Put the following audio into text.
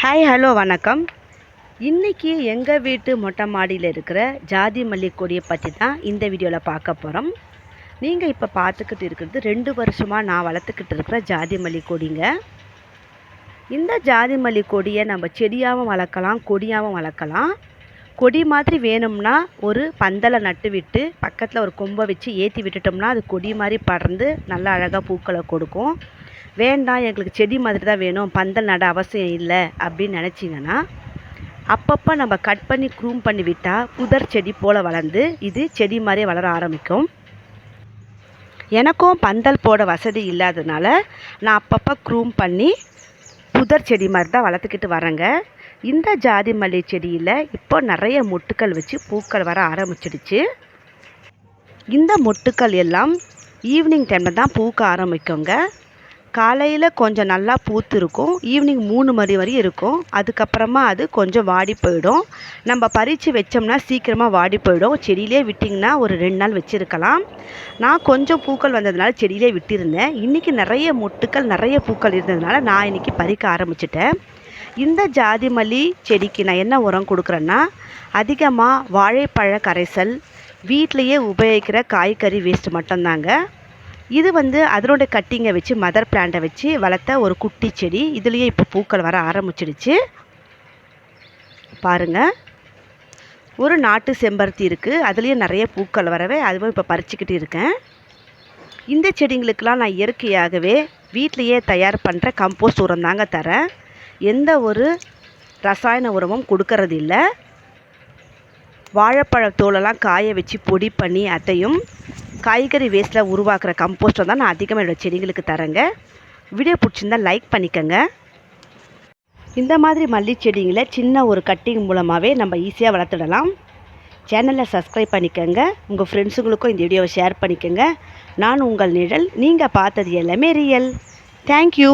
Hi hello வணக்கம். இன்றைக்கி எங்கள் வீட்டு மொட்டை மாடியில் இருக்கிற ஜாதி மல்லி கொடியை பற்றி தான் இந்த வீடியோவில் பார்க்க போகிறோம். நீங்கள் இப்போ பார்த்துக்கிட்டு இருக்கிறது 2 வருஷமாக நான் வளர்த்துக்கிட்டு இருக்கிற ஜாதி மல்லி கொடிங்க. இந்த ஜாதி மல்லி கொடியை நம்ம செடியாகவும் வளர்க்கலாம், கொடியாகவும் வளர்க்கலாம். கொடி மாதிரி வேணும்னா ஒரு பந்தலை நட்டு விட்டு பக்கத்தில் ஒரு கொம்பை வச்சு ஏற்றி விட்டுட்டோம்னா அது கொடி மாதிரி படர்ந்து நல்லா அழகாக பூக்களை கொடுக்கும். வேண்டாம், எங்களுக்கு செடி மாதிரி தான் வேணும், பந்தல் நட அவசியம் இல்லை அப்படின்னு நினச்சிங்கன்னா அப்பப்போ நம்ம கட் பண்ணி க்ரூம் பண்ணி விட்டால் புதர் செடி போல் வளர்ந்து இது செடி மாதிரியே வளர ஆரம்பிக்கும். எனக்கும் பந்தல் போட வசதி இல்லாததுனால நான் அப்பப்போ க்ரூம் பண்ணி புதர் செடி மாதிரி தான் வளர்த்துக்கிட்டு வரேங்க. இந்த ஜாதி மல்லி செடியில் இப்போ நிறைய மொட்டுக்கள் வச்சு பூக்கள் வர ஆரம்பிச்சிடுச்சு. இந்த மொட்டுக்கள் எல்லாம் ஈவினிங் டைமில் தான் பூக்க ஆரம்பிக்குங்க. காலையில் கொஞ்சம் நல்லா பூத்து இருக்கும், ஈவினிங் 3 மணி வரையும் இருக்கும். அதுக்கப்புறமா அது கொஞ்சம் வாடி போயிடும். நம்ம பறித்து வச்சோம்னா சீக்கிரமாக வாடி போயிடும். செடியிலே விட்டிங்கன்னா ஒரு 2 நாள் வச்சுருக்கலாம். நான் கொஞ்சம் பூக்கள் வந்ததுனால செடியிலே விட்டிருந்தேன். இன்றைக்கி நிறைய மொட்டுக்கள் நிறைய பூக்கள் இருந்ததுனால நான் இன்றைக்கி பறிக்க ஆரம்பிச்சிட்டேன். இந்த ஜாதி மல்லி செடிக்கு நான் என்ன உரம் கொடுக்குறேன்னா, அதிகமாக வாழைப்பழ கரைசல், வீட்டிலையே உபயோகிக்கிற காய்கறி வேஸ்ட் மட்டும்தாங்க. இது அதனுடைய கட்டிங்கை வச்சு மதர் பிளான்ட்டை வச்சு வளர்த்த ஒரு குட்டி செடி. இதுலேயே இப்போ பூக்கள் வர ஆரம்பிச்சிடுச்சு பாருங்கள். ஒரு நாட்டு செம்பருத்தி இருக்குது, அதுலேயே நிறைய பூக்கள் வரவே அதுவும் இப்போ பறிச்சுக்கிட்டு இருக்கேன். இந்த செடிங்களுக்கெல்லாம் நான் இயற்கையாகவே வீட்டிலையே தயார் பண்ணுற கம்போஸ்ட் உரம் தாங்க தரேன். எந்த ஒரு ரசாயன உரமும் கொடுக்கறது இல்லை. வாழைப்பழ தோலெல்லாம் காய வச்சு பொடி பண்ணி அதையும் காய்கறி வேஸ்ட்டில் உருவாக்குற கம்போஸ்ட்டை தான் நான் அதிகமாக என்னோடய செடிங்களுக்கு தரேங்க. வீடியோ பிடிச்சிருந்தால் லைக் பண்ணிக்கோங்க. இந்த மாதிரி மல்லி செடிங்களை சின்ன ஒரு கட்டிங் மூலமாகவே நம்ம ஈஸியாக வளர்த்துடலாம். சேனலை சப்ஸ்கிரைப் பண்ணிக்கோங்க. உங்கள் ஃப்ரெண்ட்ஸுங்களுக்கும் இந்த வீடியோவை ஷேர் பண்ணிக்கோங்க. நான் உங்கள் நிழல், நீங்கள் பார்த்தது எல்லாமே ரியல். தேங்க்யூ.